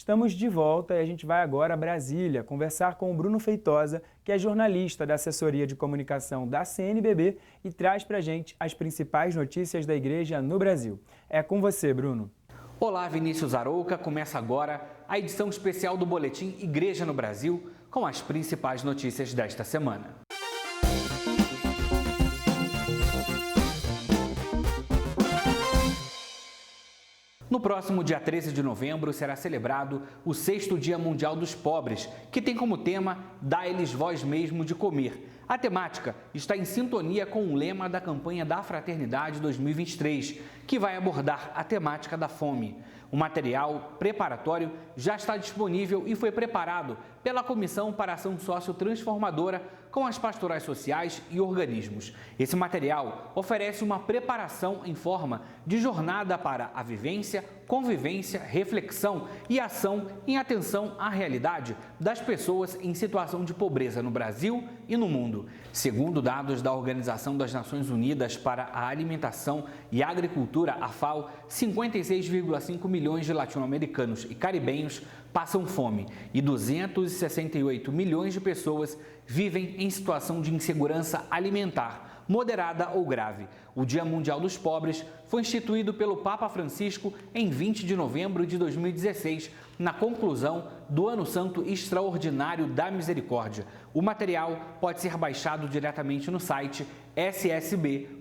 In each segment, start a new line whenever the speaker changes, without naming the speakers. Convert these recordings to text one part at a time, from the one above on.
Estamos de volta e a gente vai agora a Brasília conversar com o Bruno Feitosa, que é jornalista da assessoria de comunicação da CNBB e traz para a gente as principais notícias da igreja no Brasil. É com você, Bruno.
Olá, Vinícius Arouca. Começa agora a edição especial do Boletim Igreja no Brasil com as principais notícias desta semana. No próximo dia 13 de novembro será celebrado o 6º Dia Mundial dos Pobres, que tem como tema Dá-lhes voz mesmo de comer. A temática está em sintonia com o lema da campanha da Fraternidade 2023, que vai abordar a temática da fome. O material preparatório já está disponível e foi preparado pela Comissão para Ação Sócio-Transformadora com as pastorais sociais e organismos. Esse material oferece uma preparação em forma de jornada para a vivência, convivência, reflexão e ação em atenção à realidade das pessoas em situação de pobreza no Brasil e no mundo. Segundo dados da Organização das Nações Unidas para a Alimentação e Agricultura, a FAO, 56,5 milhões de latino-americanos e caribenhos passam fome e 268 milhões de pessoas vivem em situação de insegurança alimentar, moderada ou grave. O Dia Mundial dos Pobres foi instituído pelo Papa Francisco em 20 de novembro de 2016, na conclusão do Ano Santo Extraordinário da Misericórdia. O material pode ser baixado diretamente no site ssb.org.br.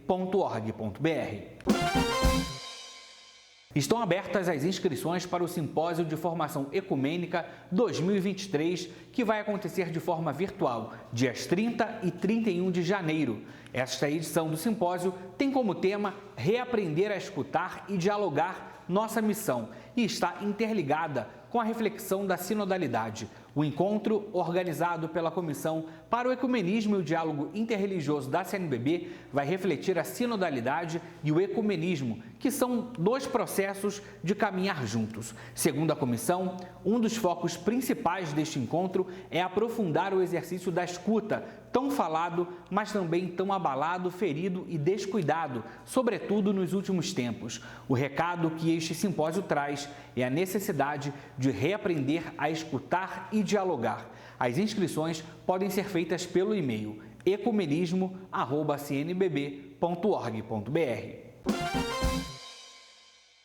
Estão abertas as inscrições para o Simpósio de Formação Ecumênica 2023, que vai acontecer de forma virtual, dias 30 e 31 de janeiro. Esta edição do simpósio tem como tema Reaprender a Escutar e Dialogar Nossa Missão e está interligada com a reflexão da sinodalidade. O encontro, organizado pela Comissão para o Ecumenismo e o Diálogo Interreligioso da CNBB, vai refletir a sinodalidade e o ecumenismo, que são dois processos de caminhar juntos. Segundo a comissão, um dos focos principais deste encontro é aprofundar o exercício da escuta, tão falado, mas também tão abalado, ferido e descuidado, sobretudo nos últimos tempos. O recado que este simpósio traz é a necessidade de reaprender a escutar e dialogar. As inscrições podem ser feitas pelo e-mail ecumenismo@cnbb.org.br.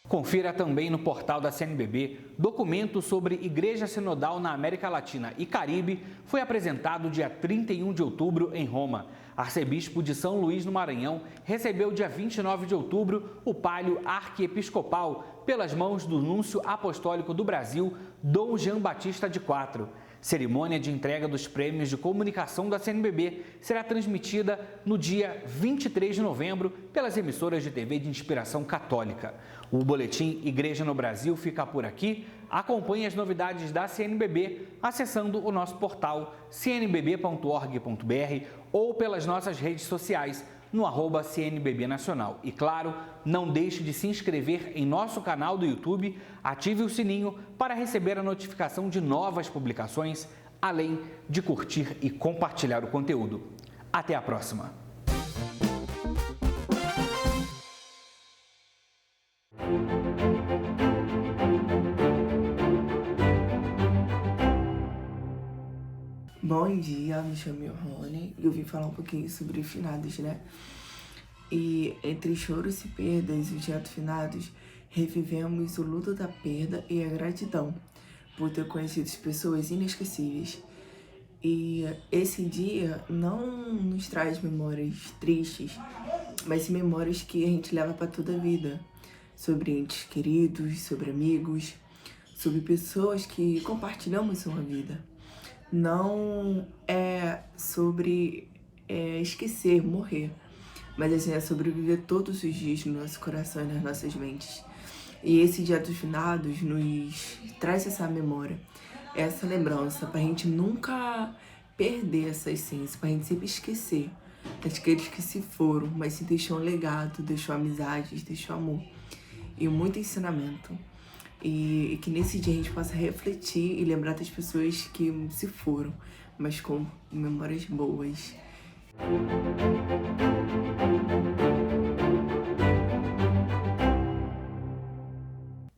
Confira também no portal da CNBB, documento sobre Igreja Sinodal na América Latina e Caribe foi apresentado dia 31 de outubro em Roma. Arcebispo de São Luís no Maranhão recebeu dia 29 de outubro o palio arquiepiscopal pelas mãos do Núncio Apostólico do Brasil, Dom Jean Batista de Quatro. Cerimônia de entrega dos prêmios de comunicação da CNBB será transmitida no dia 23 de novembro pelas emissoras de TV de inspiração católica. O Boletim Igreja no Brasil fica por aqui. Acompanhe as novidades da CNBB acessando o nosso portal cnbb.org.br ou pelas nossas redes sociais no @CNBB Nacional. E claro, não deixe de se inscrever em nosso canal do YouTube, ative o sininho para receber a notificação de novas publicações, além de curtir e compartilhar o conteúdo. Até a próxima!
Bom dia, me chamo Rony e eu vim falar um pouquinho sobre finados, né? E entre choros e perdas, os dias finados, revivemos o luto da perda e a gratidão por ter conhecido pessoas inesquecíveis. E esse dia não nos traz memórias tristes, mas sim memórias que a gente leva para toda a vida. Sobre entes queridos, sobre amigos, sobre pessoas que compartilhamos uma vida. Não é sobre esquecer, morrer, mas assim, é sobre viver todos os dias no nosso coração e nas nossas mentes. E esse Dia dos Finados nos traz essa memória, essa lembrança, pra gente nunca perder essa essência, pra gente sempre esquecer daqueles que se foram, mas se deixou um legado, deixou amizades, deixou amor e muito ensinamento. E que nesse dia a gente possa refletir e lembrar das pessoas que se foram, mas com memórias boas.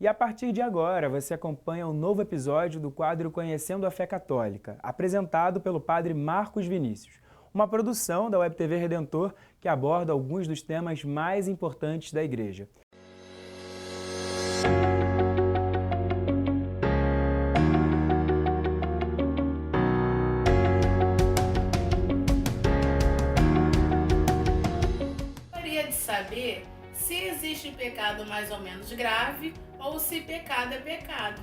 E a partir de agora, você acompanha um novo episódio do quadro Conhecendo a Fé Católica, apresentado pelo padre Marcos Vinícius, uma produção da Web TV Redentor que aborda alguns dos temas mais importantes da Igreja.
Gostaria de saber se existe pecado mais ou menos grave ou se pecado é pecado.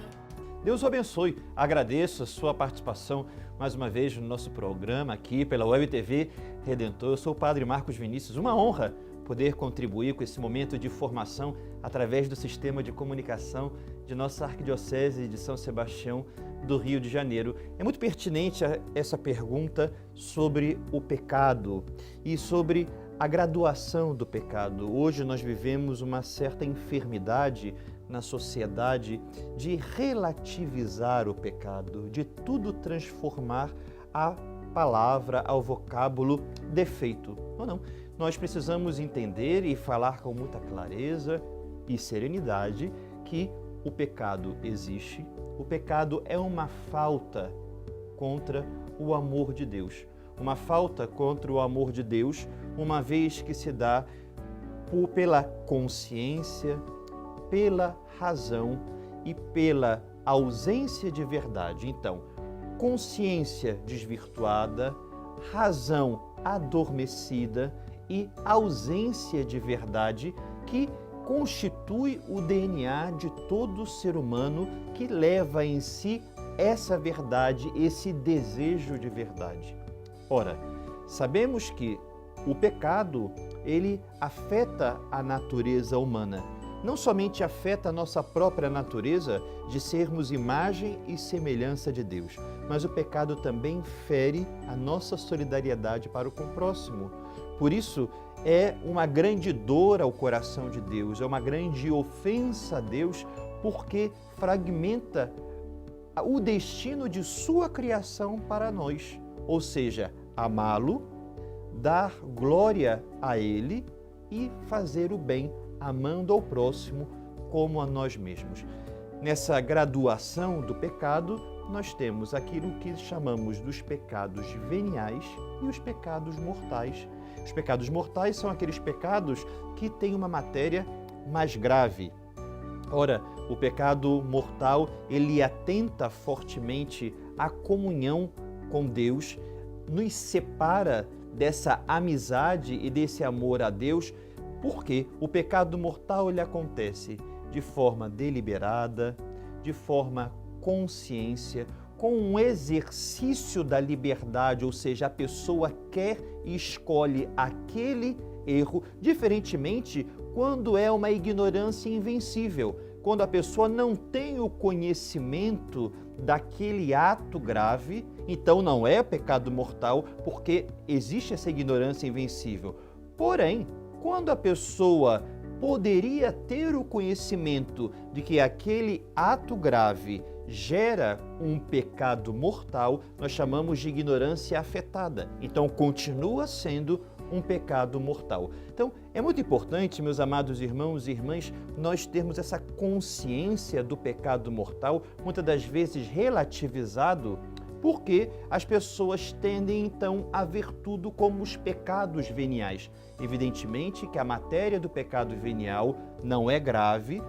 Deus o abençoe. Agradeço a sua participação mais uma vez no nosso programa aqui pela Web TV Redentor. Eu sou o Padre Marcos Vinícius. Uma honra poder contribuir com esse momento de formação através do sistema de comunicação de nossa Arquidiocese de São Sebastião do Rio de Janeiro. É muito pertinente essa pergunta sobre o pecado e sobre a graduação do pecado. Hoje nós vivemos uma certa enfermidade na sociedade de relativizar o pecado, de tudo transformar a palavra, ao vocábulo defeito. Não. Nós precisamos entender e falar com muita clareza e serenidade que o pecado existe. O pecado é uma falta contra o amor de Deus. Uma falta contra o amor de Deus, uma vez que se dá pela consciência, pela razão e pela ausência de verdade. Então, consciência desvirtuada, razão adormecida e ausência de verdade que constitui o DNA de todo ser humano que leva em si essa verdade, esse desejo de verdade. Ora, sabemos que o pecado, ele afeta a natureza humana. Não somente afeta a nossa própria natureza de sermos imagem e semelhança de Deus, mas o pecado também fere a nossa solidariedade para com o próximo. Por isso, é uma grande dor ao coração de Deus, é uma grande ofensa a Deus, porque fragmenta o destino de sua criação para nós. Ou seja, amá-lo, dar glória a Ele e fazer o bem, amando ao próximo como a nós mesmos. Nessa graduação do pecado, nós temos aquilo que chamamos dos pecados veniais e os pecados mortais. Os pecados mortais são aqueles pecados que têm uma matéria mais grave. Ora, o pecado mortal, ele atenta fortemente à comunhão com Deus, nos separa dessa amizade e desse amor a Deus, porque o pecado mortal ele acontece de forma deliberada, de forma consciência, com um exercício da liberdade, ou seja, a pessoa quer e escolhe aquele erro, diferentemente quando é uma ignorância invencível, quando a pessoa não tem o conhecimento daquele ato grave, então não é pecado mortal, porque existe essa ignorância invencível. Porém, quando a pessoa poderia ter o conhecimento de que aquele ato grave gera um pecado mortal, nós chamamos de ignorância afetada. Então, continua sendo um pecado mortal. Então, é muito importante, meus amados irmãos e irmãs, nós termos essa consciência do pecado mortal, muitas das vezes relativizado, porque as pessoas tendem então a ver tudo como os pecados veniais. Evidentemente que a matéria do pecado venial não é grave,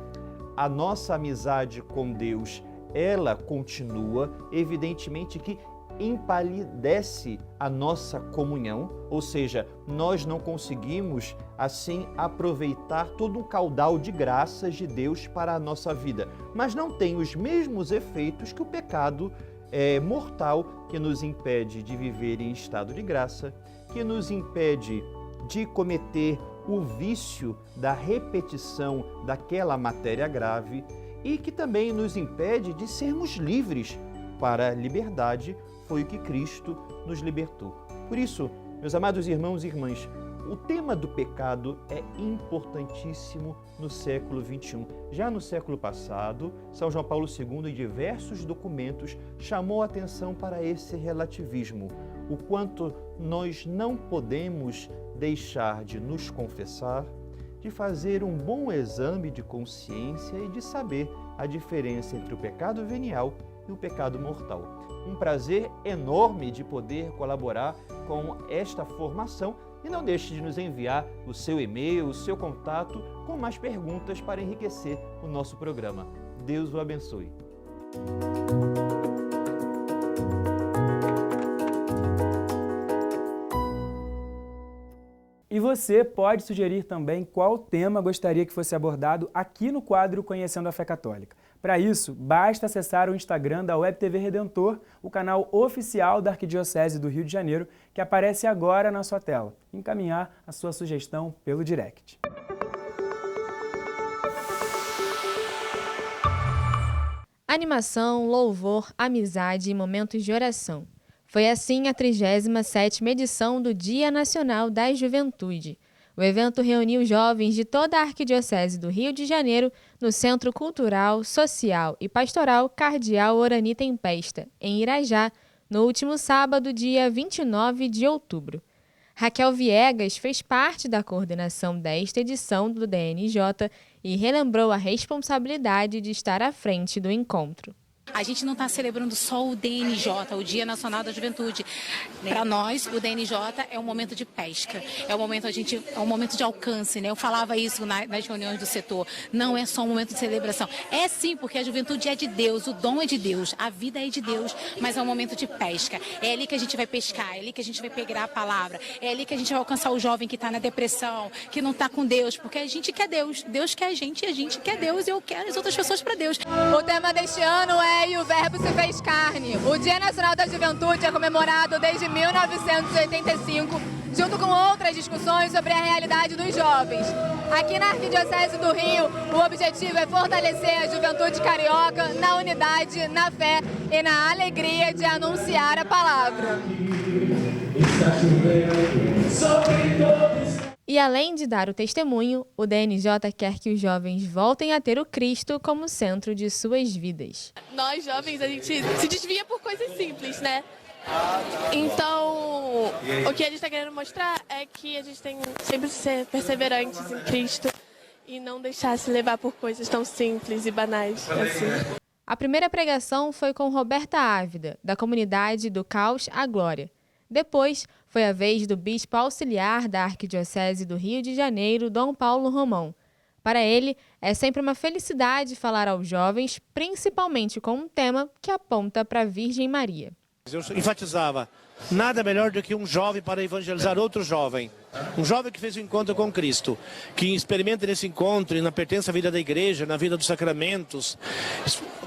a nossa amizade com Deus, ela continua, evidentemente que empalidece a nossa comunhão, ou seja, nós não conseguimos assim aproveitar todo um caudal de graças de Deus para a nossa vida, mas não tem os mesmos efeitos que o pecado mortal, que nos impede de viver em estado de graça, que nos impede de cometer o vício da repetição daquela matéria grave e que também nos impede de sermos livres para a liberdade. Foi o que Cristo nos libertou. Por isso, meus amados irmãos e irmãs, o tema do pecado é importantíssimo no século XXI. Já no século passado, São João Paulo II, em diversos documentos, chamou a atenção para esse relativismo, o quanto nós não podemos deixar de nos confessar, de fazer um bom exame de consciência e de saber a diferença entre o pecado venial e o pecado mortal. Um prazer enorme de poder colaborar com esta formação e não deixe de nos enviar o seu e-mail, o seu contato com mais perguntas para enriquecer o nosso programa. Deus o abençoe.
E você pode sugerir também qual tema gostaria que fosse abordado aqui no quadro Conhecendo a Fé Católica. Para isso, basta acessar o Instagram da Web TV Redentor, o canal oficial da Arquidiocese do Rio de Janeiro, que aparece agora na sua tela. Encaminhar a sua sugestão pelo direct.
Animação, louvor, amizade e momentos de oração. Foi assim a 37ª edição do Dia Nacional da Juventude. O evento reuniu jovens de toda a Arquidiocese do Rio de Janeiro no Centro Cultural, Social e Pastoral Cardeal Orani Tempesta, em Irajá, no último sábado, dia 29 de outubro. Raquel Viegas fez parte da coordenação desta edição do DNJ e relembrou a responsabilidade de estar à frente do encontro.
A gente não está celebrando só o DNJ, o Dia Nacional da Juventude. Para nós, o DNJ é um momento de pesca, é um momento de alcance, né? Eu falava isso nas reuniões do setor. Não é só um momento de celebração. É sim, porque a juventude é de Deus, o dom é de Deus, a vida é de Deus, mas é um momento de pesca. É ali que a gente vai pescar, é ali que a gente vai pegar a palavra, é ali que a gente vai alcançar o jovem que está na depressão, que não está com Deus, porque a gente quer Deus, Deus quer a gente quer Deus e eu quero as outras pessoas para Deus.
O tema deste ano é E o Verbo se fez carne. O Dia Nacional da Juventude é comemorado desde 1985, junto com outras discussões sobre a realidade dos jovens. Aqui na Arquidiocese do Rio, o objetivo é fortalecer a juventude carioca na unidade, na fé e na alegria de anunciar a palavra. E além de dar o testemunho, o DNJ quer que os jovens voltem a ter o Cristo como centro de suas vidas.
Nós jovens, a gente se desvia por coisas simples, né? Então, o que a gente está querendo mostrar é que a gente tem sempre que ser perseverantes em Cristo e não deixar se levar por coisas tão simples e banais assim.
A primeira pregação foi com Roberta Ávida, da comunidade do Caos à Glória. Depois, foi a vez do bispo auxiliar da Arquidiocese do Rio de Janeiro, Dom Paulo Romão. Para ele, é sempre uma felicidade falar aos jovens, principalmente com um tema que aponta para a Virgem Maria.
Eu enfatizava, nada melhor do que um jovem para evangelizar outro jovem. Um jovem que fez um encontro com Cristo, que experimenta nesse encontro e na pertença à vida da igreja, na vida dos sacramentos,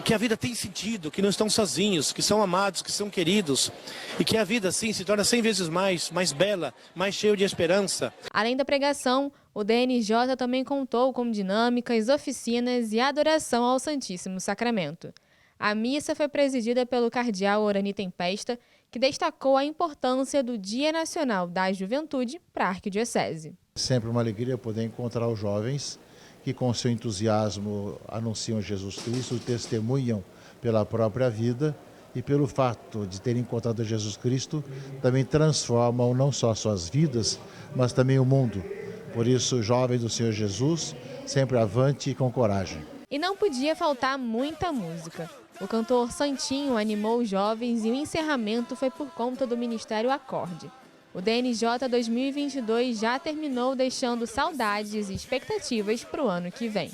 que a vida tem sentido, que não estão sozinhos, que são amados, que são queridos e que a vida, assim, se torna 100 vezes mais bela, mais cheia de esperança.
Além da pregação, o DNJ também contou com dinâmicas, oficinas e adoração ao Santíssimo Sacramento. A missa foi presidida pelo cardeal Orani Tempesta, que destacou a importância do Dia Nacional da Juventude para a Arquidiocese.
Sempre uma alegria poder encontrar os jovens que com seu entusiasmo anunciam Jesus Cristo, testemunham pela própria vida e pelo fato de terem encontrado Jesus Cristo, também transformam não só suas vidas, mas também o mundo. Por isso, jovens do Senhor Jesus, sempre avante e com coragem.
E não podia faltar muita música. O cantor Santinho animou os jovens e o encerramento foi por conta do Ministério Acorde. O DNJ 2022 já terminou deixando saudades e expectativas para o ano que vem.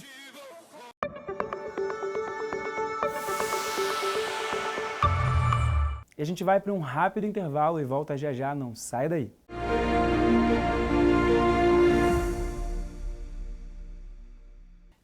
E a gente vai para um rápido intervalo e volta já já, não sai daí.